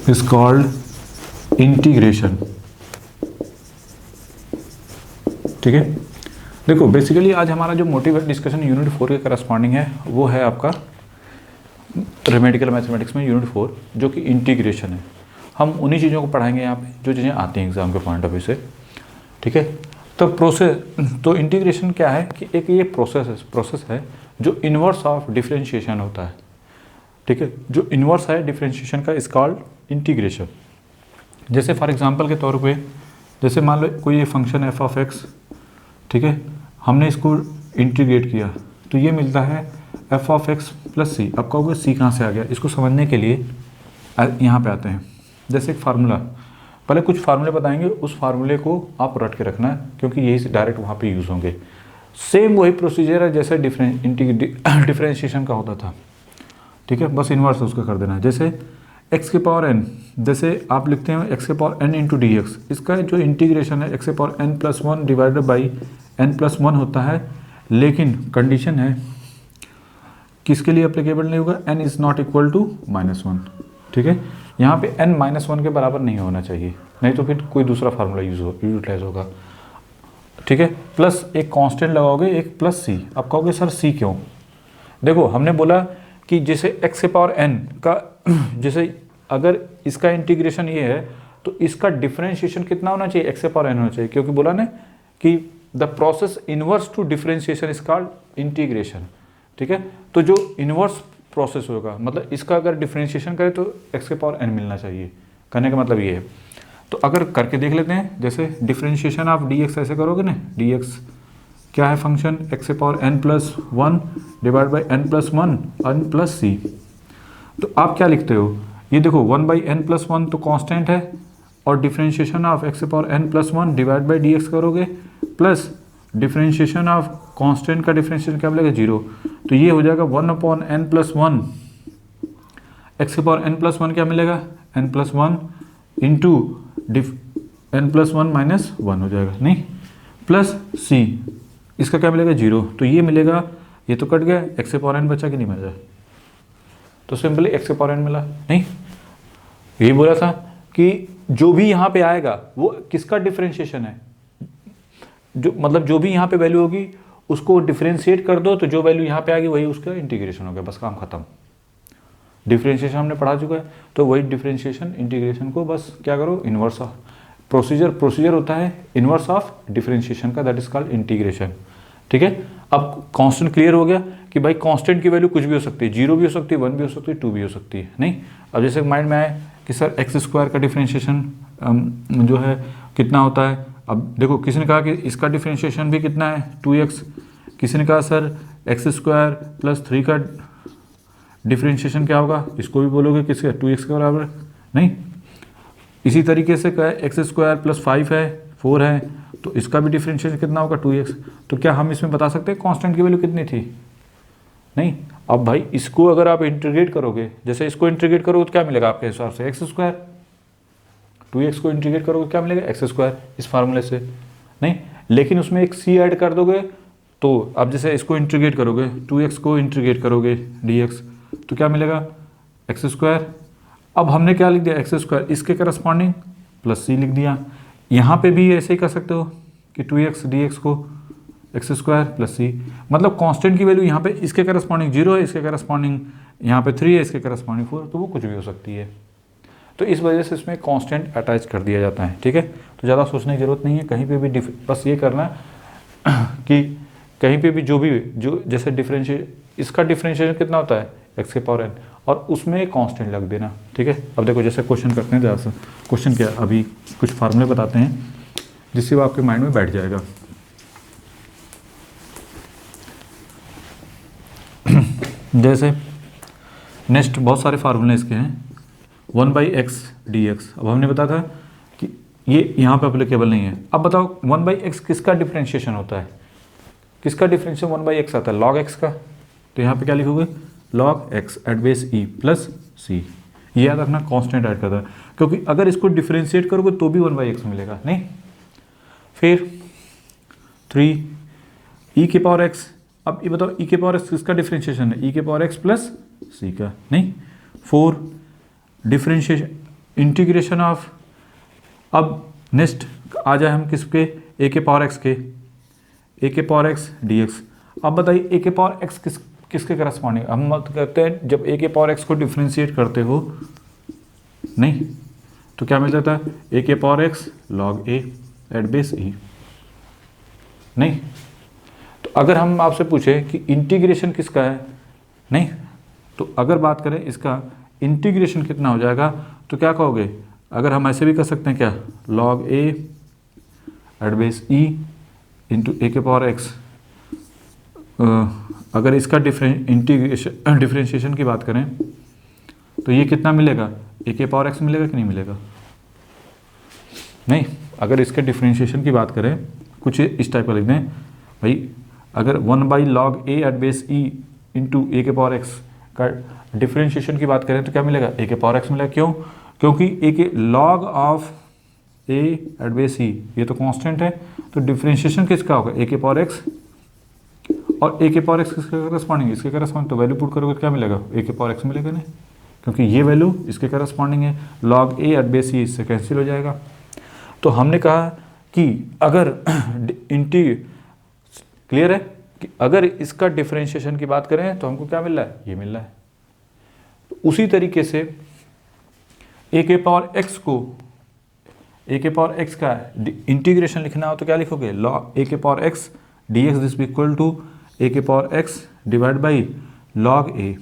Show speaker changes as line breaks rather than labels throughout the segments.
Is called integration. ठीक है, देखो बेसिकली आज हमारा जो मोटिव डिस्कशन यूनिट 4 के करस्पॉन्डिंग है वो है आपका रेमेडिकल मैथमेटिक्स में यूनिट 4 जो कि इंटीग्रेशन है। हम उन्हीं चीज़ों को पढ़ाएंगे यहाँ पे जो चीज़ें आती हैं एग्जाम के पॉइंट ऑफ व्यू से। ठीक है, तो इंटीग्रेशन क्या है कि एक ये प्रोसेस है जो इन्वर्स ऑफ डिफरेंशिएशन होता है। ठीक है, जो इन्वर्स है डिफरेंशिएशन का इज कॉल्ड इंटीग्रेशन। जैसे फॉर एग्जांपल के तौर पे, जैसे मान लो कोई ये फंक्शन एफ ऑफ एक्स, ठीक है, हमने इसको इंटीग्रेट किया तो ये मिलता है एफ ऑफ एक्स प्लस सी। अब कहोगे सी कहाँ से आ गया, इसको समझने के लिए यहाँ पे आते हैं। जैसे एक फार्मूला, पहले कुछ फार्मूले बताएंगे, उस फार्मूले को आप रट के रखना है क्योंकि यही से डायरेक्ट वहाँ पे यूज़ होंगे। सेम वही प्रोसीजर है जैसे डिफरेंशिएशन का होता था। ठीक है, बस इन्वर्स उसका कर देना है। जैसे एक्स के पावर एन, जैसे आप लिखते हैं एक्स के power n into d x, इसका जो इंटीग्रेशन है एक्स के power n plus one divided by n plus one होता है, लेकिन कंडीशन है किसके लिए अप्लीकेबल नहीं होगा, n is not equal to minus one. ठीक है, यहाँ पे एन माइनस वन के बराबर नहीं होना चाहिए, नहीं तो फिर कोई दूसरा फार्मूला यूटिलाइज होगा। ठीक है, प्लस एक कांस्टेंट लगाओगे एक प्लस सी। अब कहोगे सर सी क्यों, देखो हमने बोला कि जैसे एक्स के पावर एन का जैसे अगर इसका इंटीग्रेशन ये है तो इसका डिफरेंशिएशन कितना होना चाहिए, एक्स के पावर एन होना चाहिए, क्योंकि बोला ना कि the process inverse two differentiation is called integration. ठीक है, तो जो इनवर्स प्रोसेस होगा मतलब इसका अगर डिफरेंशिएशन करें तो एक्स के पावर एन मिलना चाहिए, कहने का मतलब ये है। तो अगर करके देख लेते हैं, जैसे डिफरेंशिएशन आप डी एक्स ऐसे करोगे ना, डी एक्स क्या है फंक्शन एक्स के power n plus one divide by n plus one n plus c. तो आप क्या लिखते हो, ये देखो one by n plus one तो कांस्टेंट है और डिफरेंशिएशन ऑफ एक्स के power n plus one divide by d x करोगे प्लस डिफरेंशिएशन ऑफ कांस्टेंट का डिफरेंशिएशन क्या मिलेगा, जीरो। तो ये हो जाएगा one upon n plus one, x के पावर एन प्लस वन क्या मिलेगा, n plus one into n plus one minus one हो जाएगा, नहीं प्लस सी, इसका क्या मिलेगा, जीरो। तो ये मिलेगा, ये तो कट गया, एक्स के पावर एन बचा कि नहीं बचा, तो सिंपली एक्स के पावर एन मिला। नहीं, ये बोला था कि जो भी यहाँ पे आएगा वो किसका डिफरेंशिएशन है, जो मतलब जो भी यहाँ पे वैल्यू होगी उसको डिफरेंशिएट कर दो तो जो वैल्यू यहाँ पे आएगी वही उसका इंटीग्रेशन हो गया, बस काम खत्म। डिफरेंशिएशन हमने पढ़ा चुका है, तो वही डिफरेंशिएशन इंटीग्रेशन को बस क्या करो, इन्वर्स ऑफ प्रोसीजर होता है इन्वर्स ऑफ डिफरेंशिएशन का, दैट इज कॉल्ड इंटीग्रेशन। ठीक है, अब कांस्टेंट क्लियर हो गया कि भाई कांस्टेंट की वैल्यू कुछ भी हो सकती है, जीरो भी हो सकती है, वन भी हो सकती है, टू भी हो सकती है। नहीं, अब जैसे माइंड में आए कि सर एक्स स्क्वायर का डिफरेंशिएशन जो है कितना होता है। अब देखो किसी ने कहा कि इसका डिफरेंशिएशन भी कितना है 2x, किसी ने कहा सर एक्स स्क्वायर प्लस 3 का डिफरेंशिएशन क्या होगा, इसको भी बोलोगे किसके 2x के बराबर, नहीं। इसी तरीके से क्या है एक्स स्क्वायर प्लस 5 है 4 है, तो इसका भी डिफरेंशिएशन कितना होगा 2x। तो क्या हम इसमें बता सकते हैं कांस्टेंट की वैल्यू कितनी थी, नहीं। अब भाई इसको अगर आप इंटीग्रेट करोगे, जैसे इसको इंटीग्रेट करोगे तो क्या मिलेगा आपके हिसाब से, एक्स स्क्वायर, 2x को इंटीग्रेट करोगे क्या मिलेगा, एक्स स्क्वायर, इस फार्मूले से, नहीं। लेकिन उसमें एक c ऐड कर दोगे तो अब जैसे इसको इंटीग्रेट करोगे 2x को इंटीग्रेट करोगे dx तो क्या मिलेगा, एक्स स्क्वायर। अब हमने क्या लिख दिया, एक्स स्क्वायर, इसके करस्पॉन्डिंग प्लस c लिख दिया। यहाँ पे भी ऐसे ही कर सकते हो कि 2x dx को एक्स स्क्वायर प्लस सी, मतलब कांस्टेंट की वैल्यू यहाँ पे इसके करस्पॉन्डिंग 0 है, इसके करस्पॉन्डिंग यहाँ पे 3 है, इसके करस्पॉन्डिंग 4, तो वो कुछ भी हो सकती है। तो इस वजह से इसमें कांस्टेंट अटैच कर दिया जाता है। ठीक है, तो ज़्यादा सोचने की ज़रूरत नहीं है, कहीं पे भी बस ये करना कि कहीं पे भी जो जैसे डिफरेंशिएट, इसका डिफरेंशिएशन कितना होता है एक्स के पावर एन, और उसमें कांस्टेंट लग देना। ठीक है, अब देखो जैसे क्वेश्चन करते हैं, ज़रा सा क्वेश्चन क्या, अभी कुछ फार्मूले बताते हैं जिससे वो आपके माइंड में बैठ जाएगा। जैसे नेक्स्ट बहुत सारे फार्मूले इसके हैं, 1/x dx। अब हमने बताया था कि ये यहाँ पे अप्लीकेबल नहीं है। अब बताओ 1/x किसका डिफरेंशिएशन होता है, किसका डिफरेंशिएशन 1/x आता है, log x का। तो यहाँ पे क्या लिखोगे, log x at base e plus c, ये याद रखना, कांस्टेंट ऐड करता है, क्योंकि अगर इसको डिफरेंशिएट करोगे तो भी 1/x मिलेगा, नहीं। फिर 3 e के पावर x, अब ये बताओ e के पावर x किसका डिफरेंशिएशन है, e के पावर x प्लस c का, नहीं। 4 डिफरेंशिएशन इंटीग्रेशन ऑफ, अब नेक्स्ट आ जाए हम किस पे, ए के पावर एक्स के, ए के पावर एक्स डी एक्स। अब बताइए ए के पावर एक्स किसके करस्पॉन्डिंग, हम मत कहते हैं जब ए के पावर एक्स को डिफ्रेंशिएट करते हो नहीं तो क्या मिल जाता है, ए के power x log a at base e. नहीं तो अगर हम आपसे पूछें कि इंटीग्रेशन किसका है, नहीं तो अगर बात करें इसका इंटीग्रेशन कितना हो जाएगा तो क्या कहोगे, अगर हम ऐसे भी कर सकते हैं क्या, log a at base E into ए के पावर एक्स। अगर इसका डिफ्रेंशिएशन की बात करें तो ये कितना मिलेगा, ए के पावर एक्स मिलेगा कि नहीं मिलेगा, नहीं। अगर इसके डिफ्रेंशिएशन की बात करें कुछ इस टाइप का लिख दें भाई, अगर 1/log A at base E into ए के पावर एक्स का डिफ्रेंशिएशन की बात करें तो क्या मिलेगा, ए के पावर एक्स मिलेगा। क्यों, क्योंकि ए के log of a at base e ये तो कांस्टेंट है, तो डिफ्रेंशिएशन किसका होगा, ए के पावर एक्स, और ए के पावर एक्स किसके करस्पॉन्डिंग, इसके करस्पॉन्डिंग, तो वैल्यू पुट करोगे क्या मिलेगा, ए के पावर एक्स मिलेगा नहीं, क्योंकि ये वैल्यू इसके करस्पॉन्डिंग है, लॉग ए एट बेस ई इससे कैंसिल हो जाएगा। तो हमने कहा कि अगर क्लियर है कि अगर इसका डिफरेंशिएशन की बात करें तो हमको क्या मिल रहा है, ये मिल रहा है। तो उसी तरीके से ए के पावर एक्स को, ए के पावर एक्स का इंटीग्रेशन लिखना हो तो क्या लिखोगे, लॉग ए के power x d x this equal to a के power x divide by log a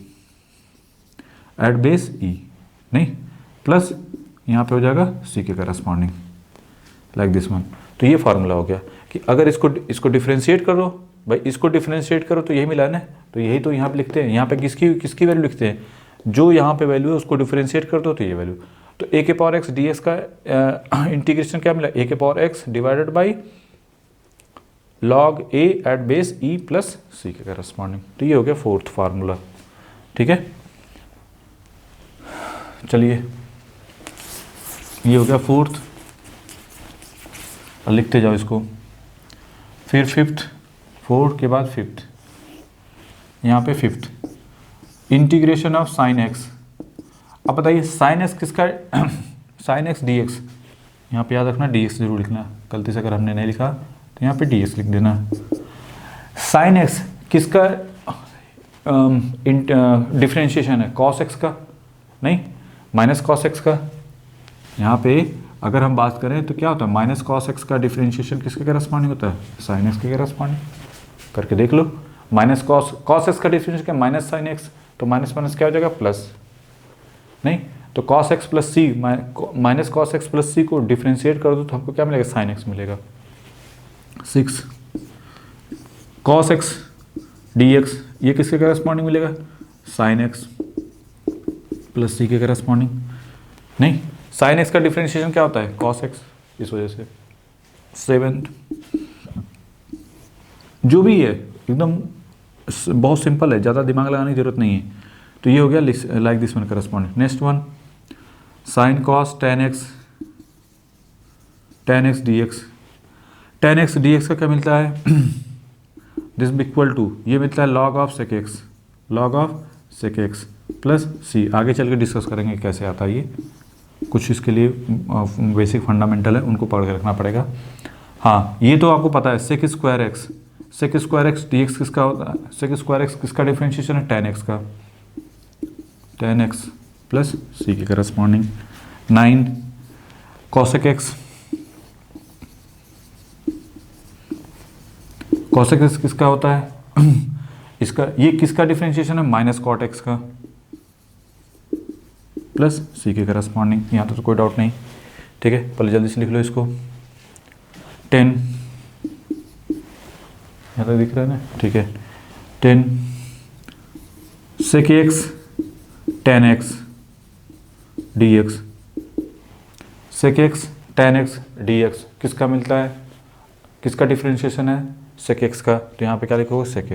at base e, नहीं प्लस यहाँ पे हो जाएगा सी के करस्पॉन्डिंग लाइक दिस वन। तो ये फार्मूला हो गया कि अगर इसको डिफरेंशिएट करो भाई, इसको डिफरेंशिएट करो तो यही मिला ना, तो यही तो यहाँ पे लिखते हैं, यहाँ पे किसकी वैल्यू लिखते हैं, जो यहाँ पे वैल्यू है उसको डिफरेंशिएट कर दो तो ये वैल्यू। तो ए के पावर एक्स डी एक्स का इंटीग्रेशन क्या मिला, ए के power x divided by log a at base e plus c के करस्पॉन्डिंग। तो ये हो गया फोर्थ फार्मूला, ठीक है। चलिए ये हो गया फोर्थ, और लिखते जाओ इसको, फिर फिफ्थ, फोर्थ के बाद फिफ्थ, यहाँ पे fifth integration of sine x. अब बताइए साइन एक्स किसका, साइन एक्स डी एक्स, यहाँ पे याद रखना डी एक्स जरूर लिखना, गलती से अगर हमने नहीं लिखा तो यहाँ पे डी एक्स लिख देना। साइन एक्स किसका डिफ्रेंशिएशन है, कॉस एक्स का, नहीं माइनस कॉस एक्स का। यहाँ पे अगर हम बात करें तो क्या होता है, माइनस कॉस एक्स का डिफरेंशिएशन किसके करस्पॉन्डिंग होता है, साइन एक्स के करस्पॉन्डिंग, करके देख लो। माइनस कॉस एक्स का डिफरेंशिएशन क्या, माइनस साइन एक्स, तो माइनस माइनस क्या हो जाएगा प्लस, नहीं तो कॉस एक्स प्लस सी, माइनस कॉस एक्स प्लस सी को डिफरेंशिएट कर दो तो हमको क्या मिलेगा, साइन एक्स मिलेगा। 6 कॉस एक्स डी एक्स ये किसके करस्पॉन्डिंग मिलेगा, साइन एक्स प्लस सी के करस्पॉन्डिंग, नहीं साइन एक्स का डिफरेंशिएशन क्या होता है, कॉस एक्स, इस वजह से। 7 जो भी है एकदम बहुत सिंपल है, ज़्यादा दिमाग लगाने की जरूरत नहीं है। तो ये हो गया like this one corresponding. Next one sine cos tan x d x, tan x d x का क्या मिलता है, दिस इक्वल टू ये मिलता है log of sec x, log of sec x plus c. आगे चल के डिस्कस करेंगे कैसे आता है ये, कुछ इसके लिए बेसिक फंडामेंटल है उनको पढ़ के रखना पड़ेगा। हाँ ये तो आपको पता है sec square x d x किसका होता है, सेक स्क्वायर एक्स किसका डिफरेंशिएशन है, टेन एक्स का, टेन एक्स प्लस सी के करस्पॉन्डिंग। 9 कॉसेक एक्स किसका होता है इसका, ये किसका डिफरेंशिएशन है, माइनस कॉट एक्स का प्लस सी के करस्पॉन्डिंग। यहाँ तो कोई डाउट नहीं, ठीक है। पहले जल्दी से लिख लो इसको, 10 यहाँ तक दिख रहा है ना, ठीक है। 10 sec x tan x d x, sec x tan x d x किसका मिलता है, किसका डिफरेंशिएशन है, सेक एक्स का। तो यहाँ पे क्या लिखोगे, सेक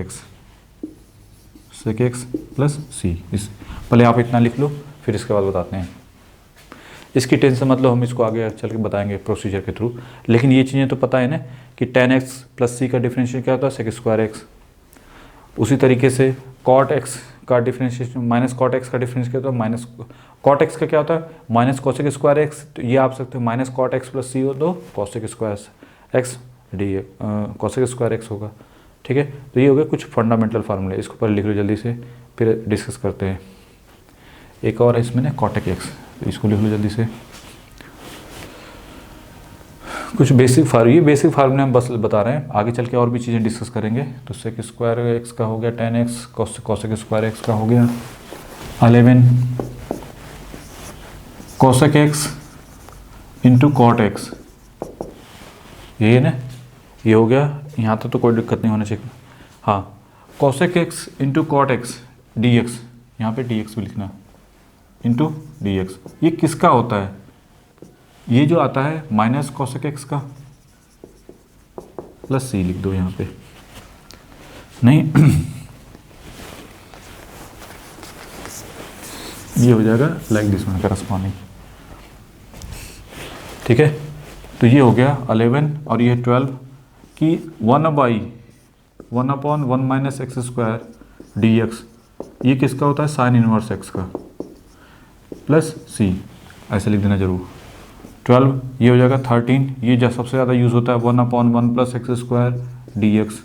एक्स प्लस सी। इस पहले आप इतना लिख लो फिर इसके बाद बताते हैं। इसकी टेंशन मतलब हम इसको आगे चल के बताएंगे प्रोसीजर के थ्रू, लेकिन ये चीज़ें तो पता है ना कि टेन एक्स प्लस सी का डिफरेंशिएशन क्या होता है, सेक स्क्वायर एक्स। उसी तरीके से कॉट एक्स का डिफरेंशिएशन माइनस कॉट एक्स का डिफरेंस क्या होता है, माइनस कॉट एक्स का क्या होता है माइनस कोसेक स्क्वायर एक्स, तो ये आप सकते हो माइनस कॉट एक्स प्लस सी हो तो cosec square x D cosec square x होगा। ठीक है, तो ये हो गए कुछ फंडामेंटल फार्मूले, इसको पहले लिख लो जल्दी से फिर डिस्कस करते हैं। एक और है इसमें ना कॉटेक एक्स, तो इसको लिख लो जल्दी से। कुछ बेसिक ये बेसिक फार्मूले हम बस बता रहे हैं, आगे चल के और भी चीज़ें डिस्कस करेंगे। तो सेक स्क्वायर एक्स का हो गया 10x, कोसेक स्क्वायर एक्स का हो गया 11 cosec x into cot x, यही है ना, ये हो गया। यहाँ तक तो कोई दिक्कत नहीं होना चाहिए। हाँ, cosec x into cot x d x, यहाँ पर डी एक्स भी लिखना इंटू डी एक्स। ये किसका होता है, ये जो आता है माइनस कोसेक एक्स का प्लस सी लिख दो यहाँ पे, नहीं ये हो जाएगा लाइक दिस वन करस्पॉन्डिंग। ठीक है, तो ये हो गया 11 और ये 12 कि 1/1 minus x square D x, ये किसका होता है साइन इनवर्स एक्स का प्लस सी, ऐसे लिख देना जरूर। 12 ये हो जाएगा 13, ये जो सबसे ज़्यादा यूज़ होता है 1/1 plus x square D x,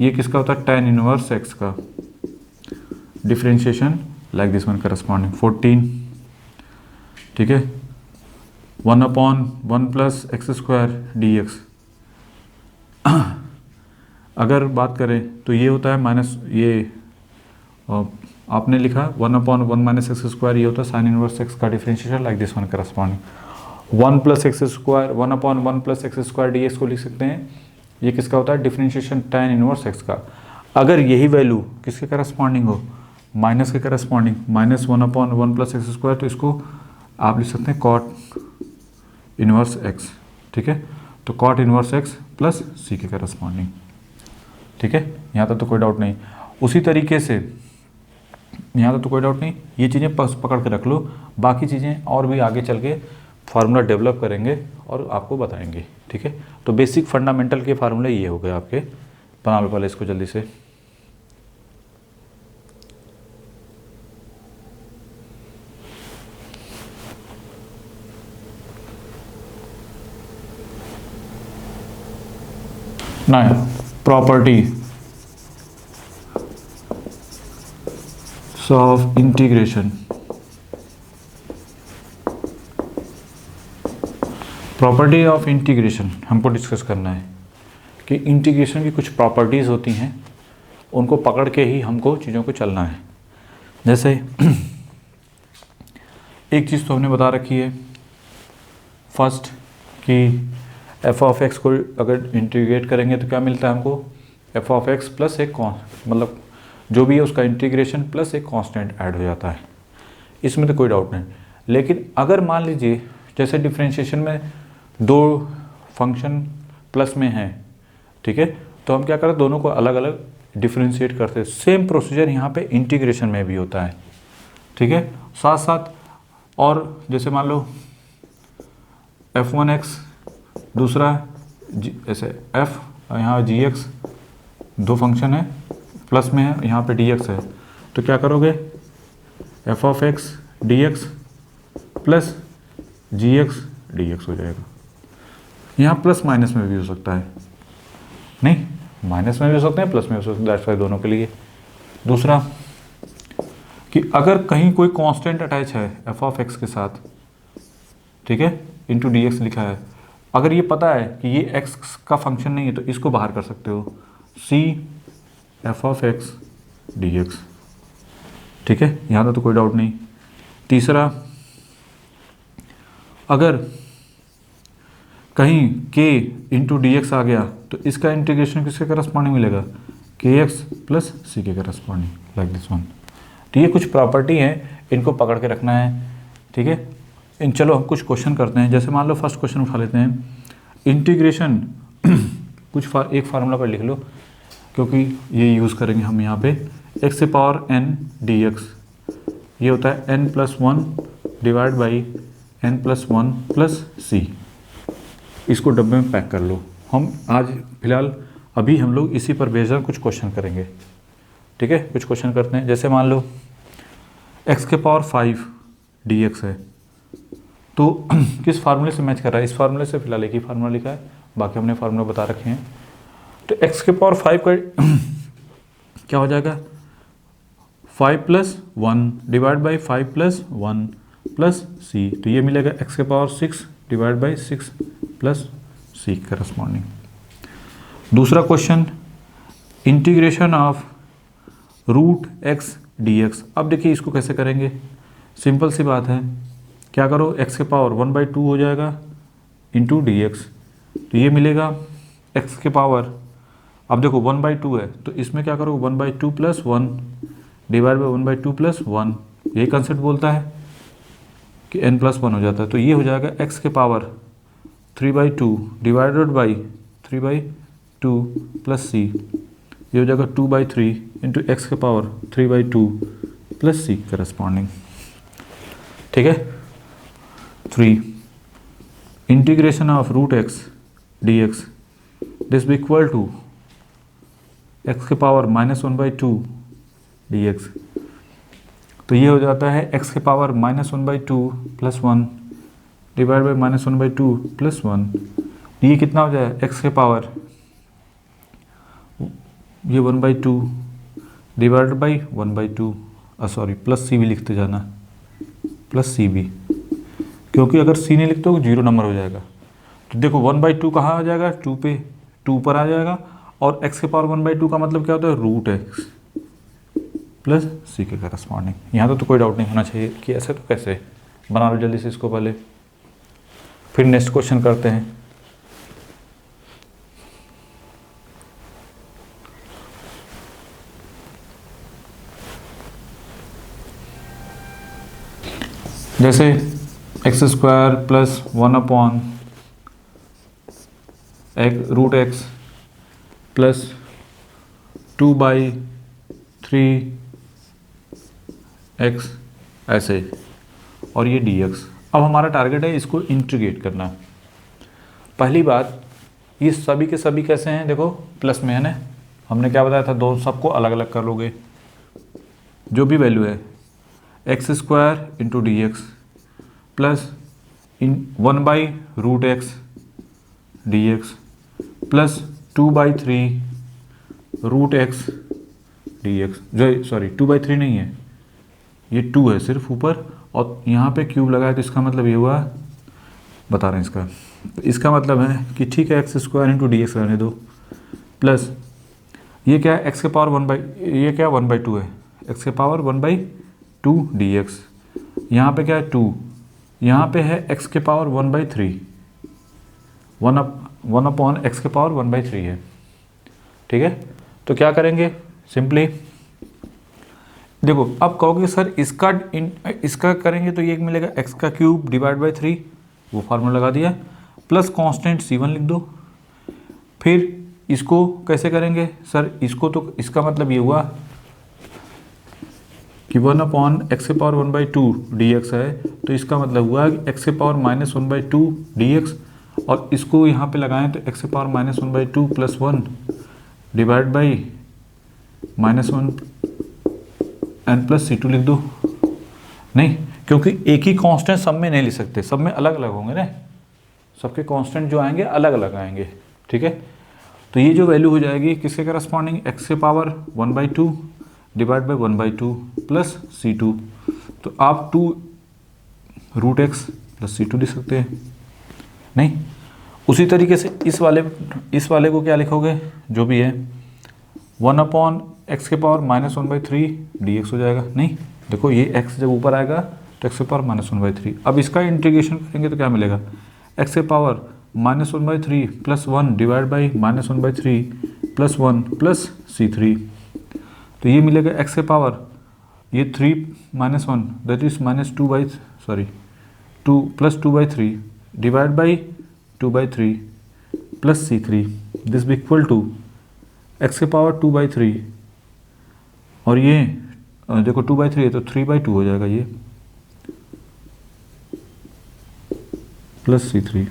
ये किसका होता है tan इनवर्स एक्स का, differentiation like this one corresponding 14। ठीक है, 1/1 plus x square D x. अगर बात करें तो ये होता है माइनस, ये आपने लिखा 1/1 माइनस एक्स स्क्वायर, ये होता है साइन इनवर्स एक्स का differentiation like this one corresponding 1 plus x square 1/1 plus x square D x को लिख सकते हैं, ये किसका होता है डिफरेंशिएशन tan इनवर्स एक्स का। अगर यही वैल्यू किसके करस्पॉन्डिंग हो, माइनस के corresponding minus 1/1 plus x square, तो इसको आप लिख सकते हैं कॉट इनवर्स एक्स। ठीक है, तो cot inverse x plus c के करस्पॉन्डिंग। ठीक है, यहाँ तक तो कोई डाउट नहीं। उसी तरीके से यहाँ तक तो कोई डाउट नहीं, ये चीज़ें पकड़ के रख लो, बाकी चीज़ें और भी आगे चल के फार्मूला डेवलप करेंगे और आपको बताएंगे। ठीक है, तो बेसिक फंडामेंटल के फार्मूले ये हो गए आपके, बना लो पहले इसको जल्दी से। ना property of integration, property of integration हमको डिस्कस करना है कि इंटीग्रेशन की कुछ प्रॉपर्टीज़ होती हैं, उनको पकड़ के ही हमको चीज़ों को चलना है। जैसे एक चीज़ तो हमने बता रखी है फर्स्ट कि एफ ऑफ एक्स को अगर इंटीग्रेट करेंगे तो क्या मिलता है हमको, एफ ऑफ एक्स प्लस एक मतलब जो भी है उसका इंटीग्रेशन प्लस एक कांस्टेंट ऐड हो जाता है, इसमें तो कोई डाउट नहीं। लेकिन अगर मान लीजिए जैसे डिफरेंशिएशन में दो फंक्शन प्लस में हैं, ठीक है, तो हम क्या करते हैं दोनों को अलग अलग डिफरेंशिएट करते हैं। सेम प्रोसीजर यहाँ पे इंटीग्रेशन में भी होता है। ठीक है, साथ साथ और जैसे मान लो f1x दूसरा ऐसे f, यहाँ gx दो फंक्शन है प्लस में है, यहाँ पे dx है, तो क्या करोगे f of x dx plus gx dx हो जाएगा। यहाँ प्लस माइनस में भी हो सकता है, नहीं माइनस में भी हो सकते हैं प्लस में हो सकते हैं, दैट्स वाई दोनों के लिए। दूसरा कि अगर कहीं कोई कांस्टेंट अटैच है f ऑफ x के साथ, ठीक है, इंटू डी एक्स लिखा है, अगर ये पता है कि ये x का फंक्शन नहीं है तो इसको बाहर कर सकते हो, c f of x dx। ठीक है, यहाँ तो कोई डाउट नहीं। तीसरा, अगर कहीं k इंटू डी एक्स आ गया तो इसका इंटीग्रेशन किसके करस्पॉन्डिंग मिलेगा, के एक्स प्लस सी के करस्पॉन्डिंग लाइक दिस वन। तो ये कुछ प्रॉपर्टी हैं, इनको पकड़ के रखना है। ठीक है, इन चलो हम कुछ क्वेश्चन करते हैं। जैसे मान लो फर्स्ट क्वेश्चन उठा लेते हैं, इंटीग्रेशन एक फार्मूला पर लिख लो क्योंकि ये यूज़ करेंगे हम यहाँ पे, एक्स से पावर n dx, ये होता है n+1 divide by n+1 plus सी। इसको डब्बे में पैक कर लो। हम आज फिलहाल अभी हम लोग इसी पर बेस्ड कुछ क्वेश्चन करेंगे। ठीक है, कुछ क्वेश्चन करते हैं। जैसे मान लो x के पावर 5 dx है, तो किस फार्मूले से मैच कर रहा है? इस फार्मूले से, फिलहाल एक ही फार्मूला लिखा है, बाकी हमने फार्मूला बता रखे हैं। तो x के पावर 5 का क्या हो जाएगा? 5 plus 1 divide by 5 plus 1 plus c, तो ये मिलेगा x के power 6 divide by 6 plus c corresponding. दूसरा question, integration of root x dx। अब देखिए इसको कैसे करेंगे, सिंपल सी बात है, क्या करो, x के पावर 1/2 हो जाएगा इंटू डी एक्स, तो ये मिलेगा x के पावर, अब देखो 1/2 है तो इसमें क्या करो 1/2 प्लस 1 डिवाइड बाई 1/2 प्लस 1, यही कंसेप्ट बोलता है कि n+1 हो जाता है, तो ये हो जाएगा x के power 3/2 divided by 3/2 plus c, ये हो जाएगा 2/3 इंटू एक्स के पावर 3/2 प्लस c करस्पॉन्डिंग। ठीक है, 3 integration of root x dx this be equal to x के पावर -1/2 dx, तो ये हो जाता है x के power -1/2 plus 1 divide by -1/2 plus 1, ये कितना हो जाए x के पावर, ये 1/2 divide by 1/2, sorry plus c भी लिखते जाना, प्लस c भी, क्योंकि अगर c नहीं लिखते तो 0 नंबर हो जाएगा। तो देखो 1/2 कहाँ आ जाएगा, 2 पर आ जाएगा, और x के पावर 1/2 का मतलब क्या होता है, रूट x प्लस c के करस्पॉन्डिंग। यहाँ तो कोई डाउट नहीं होना चाहिए कि ऐसे तो कैसे, बना लो जल्दी से इसको पहले, फिर नेक्स्ट क्वेश्चन करते हैं। जैसे x² plus 1 root x plus 2/3x ऐसे, और ये dx। अब हमारा टारगेट है इसको इंटीग्रेट करना। पहली बात, ये सभी के सभी कैसे हैं, देखो प्लस में है ना, हमने क्या बताया था, दो सबको अलग अलग कर लोगे, जो भी वैल्यू है x² into d x plus 1/√x dx plus 2/3√x dx, जो सॉरी 2/3 नहीं है, ये 2 है सिर्फ ऊपर, और यहाँ पे क्यूब लगाया, तो इसका मतलब ये हुआ, बता रहे हैं इसका, तो इसका मतलब है कि ठीक है x² इंटू डी एक्स रहने दो, प्लस ये क्या है, x के पावर ये क्या 1/2 है, x के पावर 1/2 dx, यहाँ पे क्या है 2, यहाँ पे है x के पावर 1/3, 1/x के पावर 1/3 है। ठीक है, तो क्या करेंगे, सिंपली देखो, अब कहोगे सर इसका करेंगे तो ये मिलेगा x का क्यूब डिवाइड बाई 3, वो फार्मूला लगा दिया, प्लस कांस्टेंट c1 लिख दो। फिर इसको कैसे करेंगे सर, इसको तो इसका मतलब ये हुआ कि 1/x के पावर 1/2 dx है, तो इसका मतलब हुआ कि x के पावर -1/2 dx, और इसको यहाँ पे लगाएं तो x के power -1/2 plus 1 divide by -1 n plus c2 लिख दो। नहीं, क्योंकि एक ही कांस्टेंट सब में नहीं लिख सकते, सब में अलग अलग होंगे ना, सबके कांस्टेंट जो आएंगे अलग अलग आएंगे। ठीक है, तो ये जो वैल्यू हो जाएगी किसके करस्पॉन्डिंग, x के power 1/2 divide by 1/2 plus c2, तो आप 2√x प्लस c2 लिख सकते हैं। नहीं, उसी तरीके से इस वाले को क्या लिखोगे, जो भी है 1/x के पावर -1/3 dx हो जाएगा। नहीं, देखो ये x जब ऊपर आएगा तो x के पावर -1/3, अब इसका इंटीग्रेशन करेंगे तो क्या मिलेगा, x के power -1/3 plus 1 divide by -1/3 plus 1 plus c3, तो ये मिलेगा x के पावर ये 3 - 1 that is -2 plus 2/3 divide by 2/3 plus c3, this be equal to x के पावर 2/3, और ये देखो 2/3 है तो 3/2 हो जाएगा ये, प्लस c3।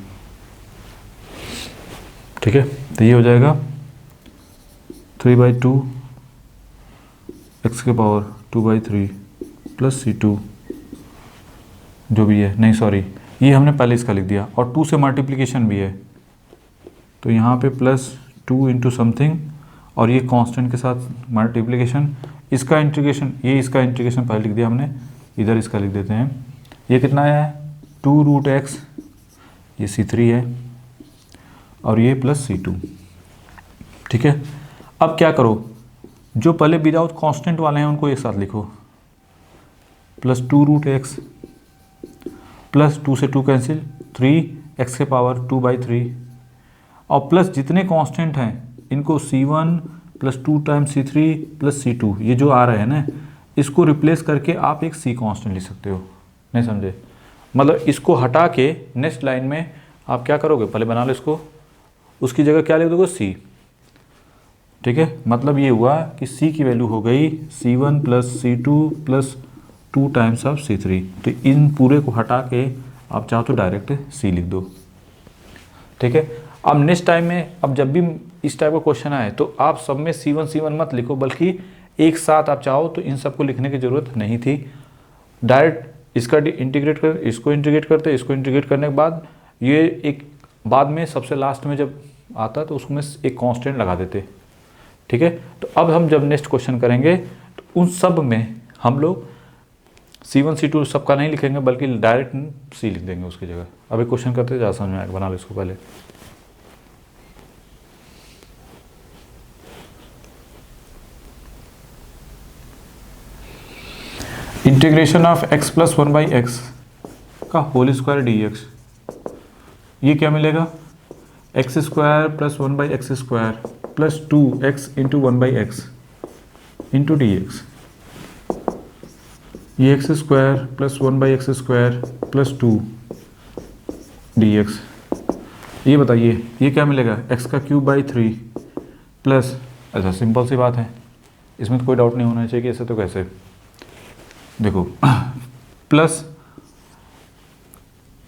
ठीक है, तो ये हो जाएगा 3/2 एक्स के पावर 2/3 प्लस C2 जो भी है, नहीं सॉरी, ये हमने पहले इसका लिख दिया, और 2 से मल्टीप्लिकेशन भी है तो यहाँ पे +2 इंटू समथिंग, और ये कांस्टेंट के साथ मल्टीप्लिकेशन, इसका इंटीग्रेशन, ये इसका इंटीग्रेशन पहले लिख दिया हमने, इधर इसका लिख देते हैं। ये कितना है 2√x, ये C3 है, और ये प्लस C2। ठीक है, अब क्या करो, जो पहले विदाउट कांस्टेंट वाले हैं उनको एक साथ लिखो, +2√x प्लस 2 से 2 कैंसिल, 3x के पावर 2/3, और प्लस जितने कांस्टेंट हैं इनको C1 plus 2 times C3 plus C2, ये जो आ रहे हैं ना, इसको रिप्लेस करके आप एक C कांस्टेंट लिख सकते हो। नहीं समझे? मतलब इसको हटा के नेक्स्ट लाइन में आप क्या करोगे, पहले बना लो इसको, उसकी जगह क्या लिख दोगे C। ठीक है, मतलब ये हुआ कि C की वैल्यू हो गई C1 plus C2 plus 2 times of C3। तो इन पूरे को हटा के आप चाहो तो डायरेक्ट C लिख दो। ठीक है, अब नेक्स्ट टाइम में, अब जब भी इस टाइप का क्वेश्चन आए तो आप सब में C1 मत लिखो, बल्कि एक साथ आप चाहो तो इन सबको लिखने की ज़रूरत नहीं थी। डायरेक्ट इसका इंटीग्रेट कर, इसको इंटीग्रेट करते, इसको इंटीग्रेट करने के बाद ये एक बाद में सबसे लास्ट में जब आता तो उसमें एक कांस्टेंट लगा देते। ठीक है, तो अब हम जब नेक्स्ट क्वेश्चन करेंगे तो उन सब में हम लोग C1 C2 सबका नहीं लिखेंगे, बल्कि डायरेक्ट C लिख देंगे उसकी जगह। अब एक क्वेश्चन करते हैं, ज़्यादा समझ में आएगा, बना लो इसको पहले। Integration of x plus 1/x का होल स्क्वायर dx, ये क्या मिलेगा, x² plus 1/x² plus 2x into 1/x into dx, ये x² plus 1/x² plus 2 dx। ये बताइए ये क्या मिलेगा, x³ 3 प्लस, अच्छा सिंपल सी बात है, इसमें तो कोई डाउट नहीं होना चाहिए कि ऐसे तो कैसे, देखो प्लस,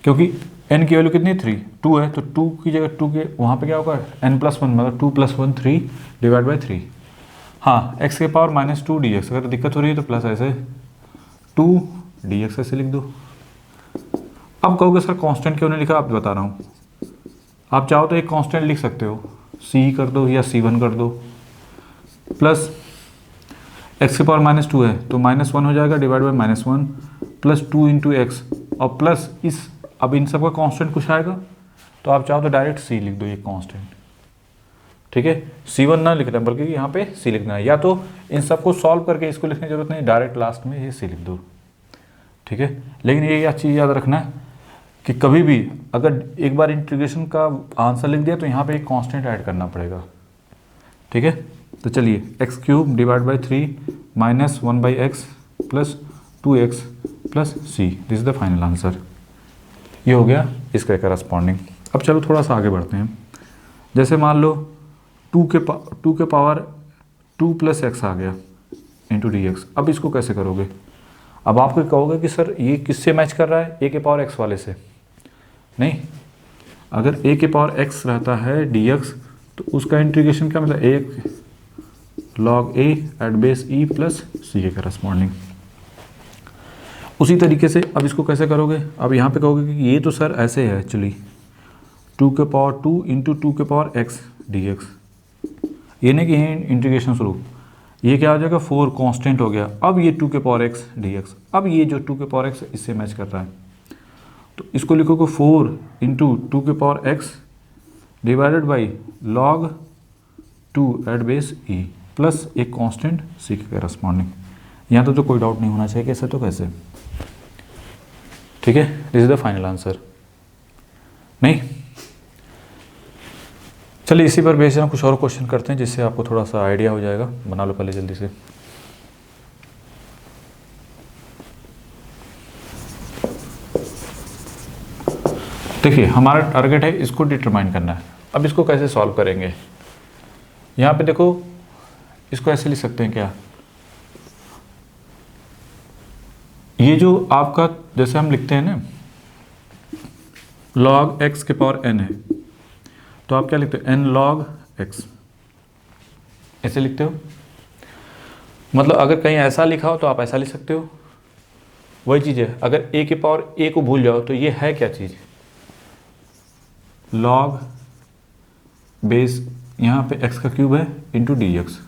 क्योंकि n की वैल्यू कितनी 2 है, तो 2 की जगह 2 के वहाँ पे क्या होगा n+1, मतलब 2 + 1 3 डिवाइड 3। हाँ, x के पावर -2 dx, अगर दिक्कत हो रही है तो प्लस ऐसे 2 dx ऐसे लिख दो। अब कहोगे सर कांस्टेंट क्यों नहीं लिखा, आप बता रहा हूँ, आप चाहो तो एक कांस्टेंट लिख सकते हो, C कर दो या C1 कर दो, प्लस x के पावर -2 है तो -1 हो जाएगा divide by -1 plus 2 into x, और प्लस इस, अब इन सब का कांस्टेंट कुछ आएगा तो आप चाहो तो डायरेक्ट C लिख दो ये कांस्टेंट। ठीक है, C1 ना लिखना बल्कि यहाँ पे C लिखना है, या तो इन सबको सॉल्व करके इसको लिखने की जरूरत नहीं, डायरेक्ट लास्ट में ये C लिख दो। ठीक है, लेकिन ये चीज़ याद रखना कि कभी भी अगर एक बार इंटीग्रेशन का आंसर लिख दिया तो यहाँ पे एक कांस्टेंट ऐड करना पड़ेगा। ठीक है, तो चलिए x³ divide by 3 minus 1/x plus 2x plus C, this is the final answer. ये हो गया इसका करस्पॉन्डिंग। अब चलो थोड़ा सा आगे बढ़ते हैं, जैसे मान लो 2 के पावर 2 प्लस x आ गया इंटू dx। अब इसको कैसे करोगे, अब आपको कहोगे कि सर ये किससे मैच कर रहा है, a के पावर x वाले से, नहीं, अगर a के पावर x रहता है dx तो उसका इंटीग्रेशन क्या मतलब 1 log a at base e plus c के करस्पॉन्डिंग। उसी तरीके से अब इसको कैसे करोगे, अब यहाँ पे कहोगे कि ये तो सर ऐसे है एक्चुअली 2 के पावर 2 इंटू 2 के पावर x dx, ये नहीं कि यही इंटीग्रेशन शुरू, ये क्या हो जाएगा 4 कांस्टेंट हो गया। अब ये 2 के पावर x dx, अब ये जो 2 के पावर x इससे मैच कर रहा है तो इसको लिखोगे 4 इंटू 2 के power x divided by log 2 at base e plus एक कांस्टेंट c के करस्पॉन्डिंग। यहाँ तो कोई डाउट नहीं होना चाहिए कैसे तो कैसे। ठीक है, this is the final answer. नहीं, चलिए इसी पर बेस कुछ और क्वेश्चन करते हैं जिससे आपको थोड़ा सा आइडिया हो जाएगा। बना लो पहले जल्दी से। देखिए हमारा टारगेट है इसको डिटरमाइन करना है। अब इसको कैसे सॉल्व करेंगे, यहाँ पे देखो इसको ऐसे लिख सकते हैं क्या, ये जो आपका जैसे हम लिखते हैं ना log x के पावर n है तो आप क्या लिखते हो n log x, ऐसे लिखते हो। मतलब अगर कहीं ऐसा लिखा हो तो आप ऐसा लिख सकते हो, वही चीज़ है। अगर a के पावर a को भूल जाओ तो ये है क्या चीज़, लॉग बेस यहाँ पे x का क्यूब है इंटू डी एक्स,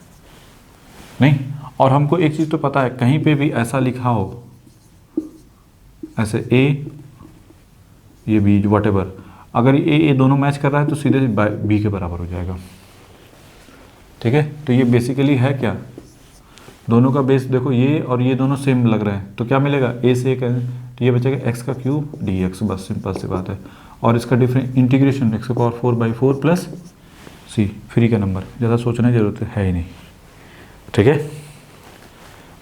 नहीं। और हमको एक चीज़ तो पता है, कहीं पे भी ऐसा लिखा हो, ऐसे a ये b वट एवर, अगर ये दोनों मैच कर रहा है तो सीधे b के बराबर हो जाएगा, ठीक है। तो ये बेसिकली है क्या, दोनों का बेस देखो ये और ये दोनों सेम लग रहे हैं, तो क्या मिलेगा, a से एक, तो ये बचेगा x का क्यूब डी एक्स, बस सिंपल सी बात है। और इसका different integration x power 4/4 plus c, free का नंबर, ज़्यादा सोचने की जरूरत है ही नहीं, ठीक है।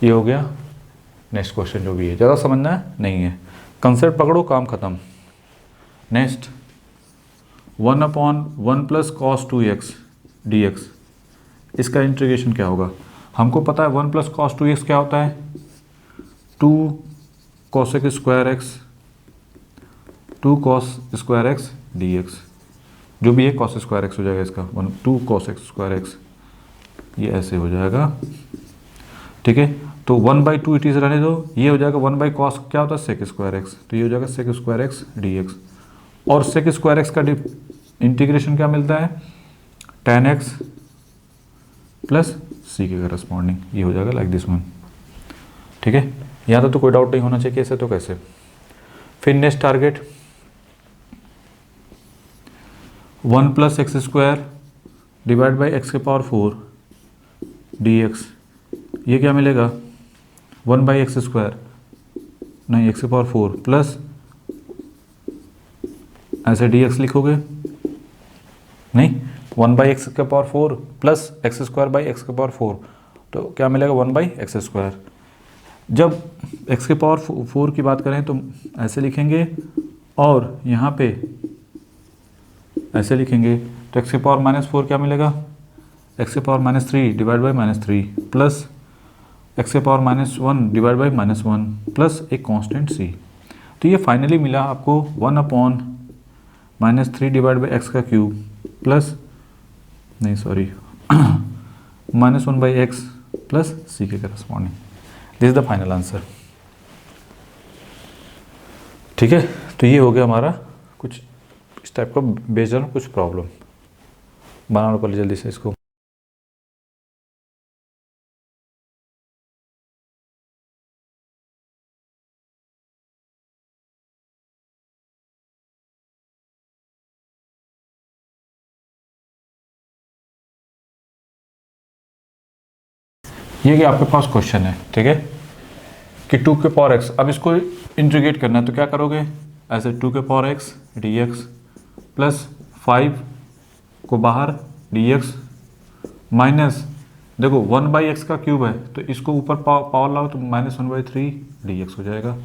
ये हो गया। नेक्स्ट क्वेश्चन जो भी है ज़्यादा समझना नहीं है, कंसेप्ट पकड़ो, काम खत्म। Next 1/1 plus cos 2x dx, इसका इंटीग्रेशन क्या होगा। हमको पता है 1 प्लस cos 2x क्या होता है, 2 cosec square x, 2 cos square x dx, जो भी है cos स्क्वायर x हो जाएगा इसका, 2 cosec स्क्वायर x, ये ऐसे हो जाएगा, ठीक है। तो 1/2 इट इज़ रहने दो, ये हो जाएगा 1/cos क्या होता है sec स्क्वायर x, तो ये हो जाएगा sec स्क्वायर x dx। और sec स्क्वायर x का इंटीग्रेशन क्या मिलता है, tan x प्लस c के करस्पॉन्डिंग, ये हो जाएगा लाइक दिस वन, ठीक है। यहाँ तो कोई डाउट नहीं होना चाहिए, कैसे तो कैसे। फिर next target 1 plus x square divide by x के पावर 4 dx, ये क्या मिलेगा, 1/x स्क्वायर, नहीं एक्स के पावर 4 प्लस ऐसे dx लिखोगे, नहीं 1/x के power 4 plus x square by x के पावर 4, तो क्या मिलेगा 1/x स्क्वायर। जब x के पावर 4 की बात करें तो ऐसे लिखेंगे, और यहाँ पे ऐसे लिखेंगे, तो x के पावर -4 क्या मिलेगा, x के power -3 divide by -3 plus x के पावर -1 डिवाइड बाई -1 प्लस एक कांस्टेंट c। तो ये फाइनली मिला आपको 1/-3 डिवाइड बाई एक्स का क्यूब प्लस, नहीं सॉरी -1/x प्लस c के corresponding, this is the final answer, ठीक है। तो ये हो गया हमारा कुछ इस टाइप का बेस्ड ऑन कुछ प्रॉब्लम। बनाना पहले जल्दी से इसको। ये कि आपके पास क्वेश्चन है, ठीक है, कि 2 के पावर x, अब इसको इंटीग्रेट करना है तो क्या करोगे, ऐसे 2 के पावर x dx प्लस 5 को बाहर dx माइनस, देखो 1/x का क्यूब है तो इसको ऊपर पावर लाओ तो -1/3 dx हो जाएगा।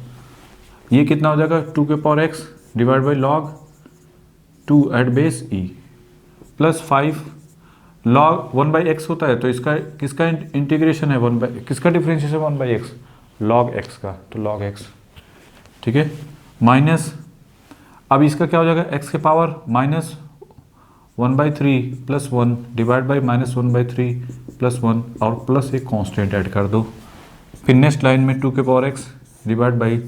ये कितना हो जाएगा, 2 के power x divide by log 2 at base e plus 5 log 1/x होता है, तो इसका किसका इंटीग्रेशन है, किसका डिफरेंशिएशन 1/x, लॉग x का, तो लॉग x, ठीक है, माइनस, अब इसका क्या हो जाएगा, x के power -1/3 plus 1 divide by -1/3 plus 1 और प्लस एक कांस्टेंट ऐड कर दो। फिर नेक्स्ट लाइन में 2 के power x divide by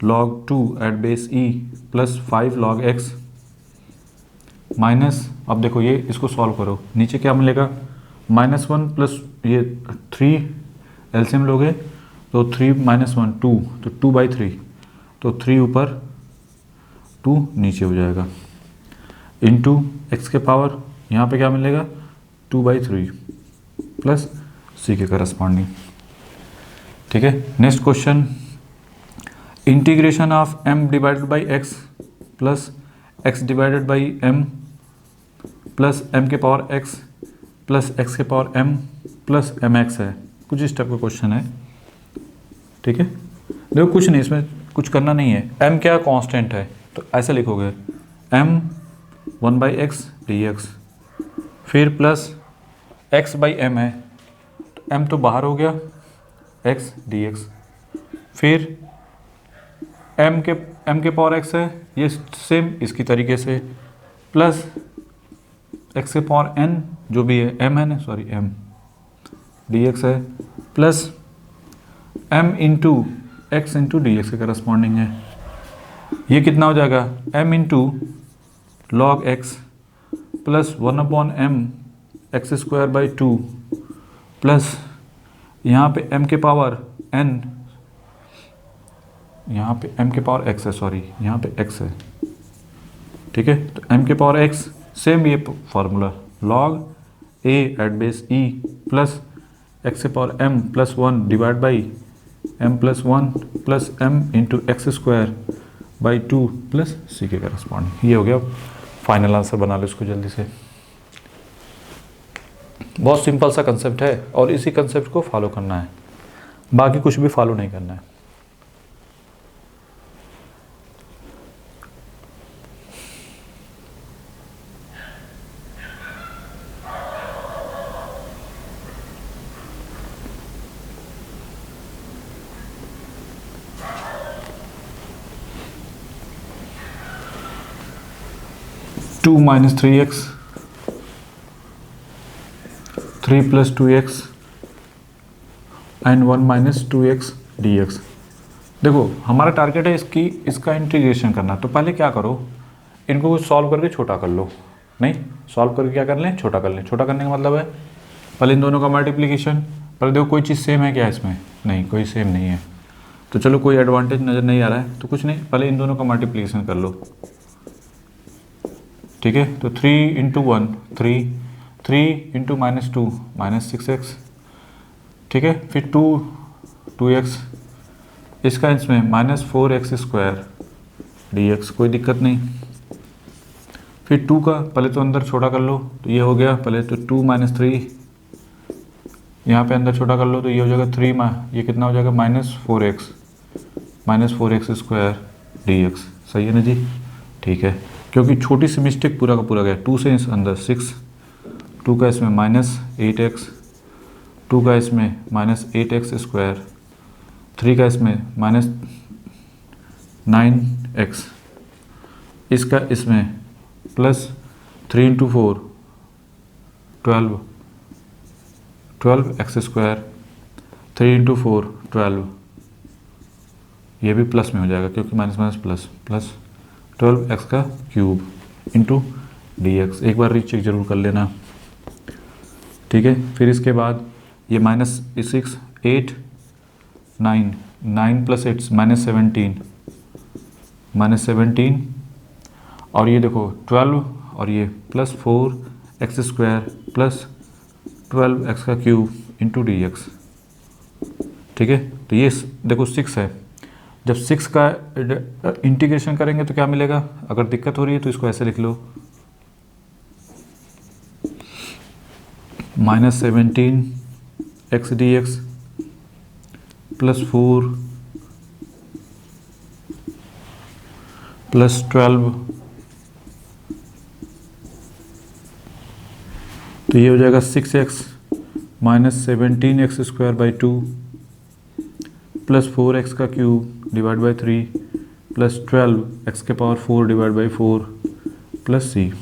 log 2 at base e plus 5 log x minus, अब देखो ये इसको सॉल्व करो, नीचे क्या मिलेगा, -1 प्लस ये 3 एलसीएम लोगे तो 3 -1 2, तो 2/3, तो 3 ऊपर 2 नीचे हो जाएगा, इनटू x के पावर यहाँ पे क्या मिलेगा 2/3 प्लस c के करस्पॉन्डिंग, ठीक है। Next question, integration of m divided by x plus x divided by m plus m के पावर x प्लस x के पावर m प्लस mx है, कुछ इस टाइप का क्वेश्चन है, ठीक है। देखो कुछ नहीं, इसमें कुछ करना नहीं है, m क्या कांस्टेंट है तो ऐसे लिखोगे m 1/x dx, फिर प्लस x बाई m है तो m तो बाहर हो गया x dx, फिर m के पावर x है, ये सेम इसकी तरीके से, प्लस x के पावर n जो भी है m है ना, सॉरी m dx है plus m into x into d x के करस्पॉन्डिंग है। ये कितना हो जाएगा m into log x plus 1/m x square by 2 plus यहाँ पे m के पावर n, यहाँ पे m के पावर x है, सॉरी यहाँ पे x है, ठीक है। तो m के पावर x, सेम ये formula log a at base e plus x के power m plus 1 divide by m plus 1 plus m into x square by 2 plus c के करस्पॉन्डिंग। ये हो गया फाइनल आंसर। बना लो इसको जल्दी से। बहुत सिंपल सा कंसेप्ट है और इसी कंसेप्ट को फॉलो करना है, बाकी कुछ भी फॉलो नहीं करना है। Two minus 3x 3 plus 2x and 1 minus 2x dx। देखो हमारा टारगेट है इसका इंटीग्रेशन करना। तो पहले क्या करो, इनको सॉल्व करके छोटा कर लो। नहीं, सॉल्व करके क्या कर लें, छोटा कर लें। छोटा करने का मतलब है पहले इन दोनों का मल्टीप्लिकेशन। पहले देखो कोई चीज़ सेम है क्या इसमें, नहीं कोई सेम नहीं है। तो चलो कोई एडवांटेज नज़र नहीं आ रहा है तो कुछ नहीं, पहले इन दोनों का मल्टीप्लिकेशन कर लो, ठीक है। तो 3 into 1 3 into minus 2 minus 6x, ठीक है। फिर 2x, इसका इसमें माइनस 4x स्क्वायर dx, कोई दिक्कत नहीं। फिर 2 का पहले तो अंदर छोटा कर लो, तो ये हो गया पहले तो 2 माइनस 3, यहाँ पे अंदर छोटा कर लो तो ये हो जाएगा 3, ये कितना हो जाएगा माइनस 4x स्क्वायर dx। सही है ना जी, ठीक है। क्योंकि छोटी सी मिस्टेक पूरा का पूरा गया। 2 से इस अंदर 6, 2 का इसमें माइनस 8x, 2 का इसमें माइनस 8x स्क्वायर, 3 का इसमें माइनस 9x, इसका इसमें plus 3 into 4 12x square, 3 into 4 12, ये भी प्लस में हो जाएगा क्योंकि माइनस माइनस प्लस 12x का क्यूब इंटू dx। एक बार रीचेक जरूर कर लेना, ठीक है। फिर इसके बाद ये माइनस 6 8 9 प्लस 8 माइनस 17 और ये देखो 12 और ये plus 4x square plus 12x का क्यूब इंटू dx, ठीक है। तो ये देखो 6 है, जब 6 का इंटीग्रेशन करेंगे तो क्या मिलेगा। अगर दिक्कत हो रही है तो इसको ऐसे लिख लो, minus 17x dx plus 4 plus 12, तो ये हो जाएगा 6x minus 17x square by 2 plus 4x का cube divide by 3 plus 12x के power 4 divide by 4 plus c,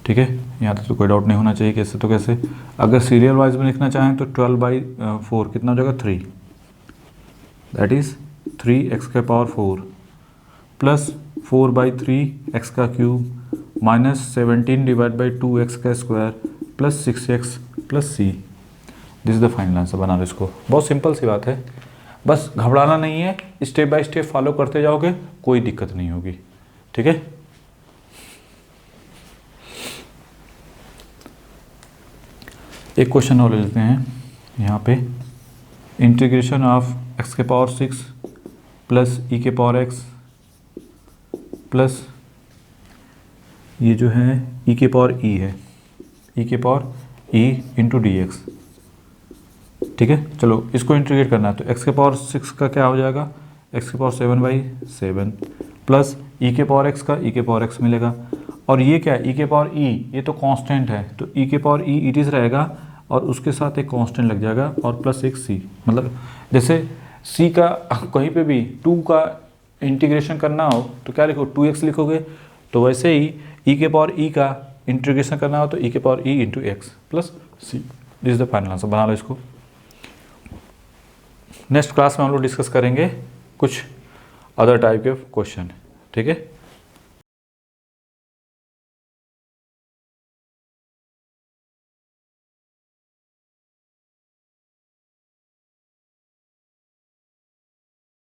ठीक है। यहाँ तक तो कोई डाउट नहीं होना चाहिए। कैसे तो कैसे, अगर सीरियल वाइज में लिखना चाहें तो 12/4 कितना हो जाएगा 3, दैट इज 3x के पावर 4 प्लस 4/3x का cube minus 17 divide by 2x का square plus 6x plus c। This is the final answer. बना लो इसको, बहुत सिंपल सी बात है, बस घबराना नहीं है, स्टेप बाय स्टेप फॉलो करते जाओगे कोई दिक्कत नहीं होगी, ठीक है। एक क्वेश्चन और ले लेते हैं यहाँ पे, इंटीग्रेशन ऑफ x के पावर 6 प्लस e के पावर x प्लस ये जो है e के पावर e है, e के पावर e इंटू dx, ठीक है। चलो इसको इंटीग्रेट करना है तो x के पावर 6 का क्या हो जाएगा, x के पावर 7/7 प्लस e के पावर x का e के पावर x मिलेगा। और ये क्या है, e के पावर e, ये तो कांस्टेंट है तो e के पावर e इट इज़ रहेगा और उसके साथ एक कांस्टेंट लग जाएगा और प्लस एक c। मतलब जैसे c का कहीं पे भी 2 का इंटीग्रेशन करना हो तो क्या लिखो 2x लिखोगे, तो वैसे ही e के पावर e का इंटीग्रेशन करना हो तो e के power e into x plus c। This is the final answer, बना लो इसको। नेक्स्ट क्लास में हम लोग डिस्कस करेंगे कुछ अदर टाइप के क्वेश्चन, ठीक है।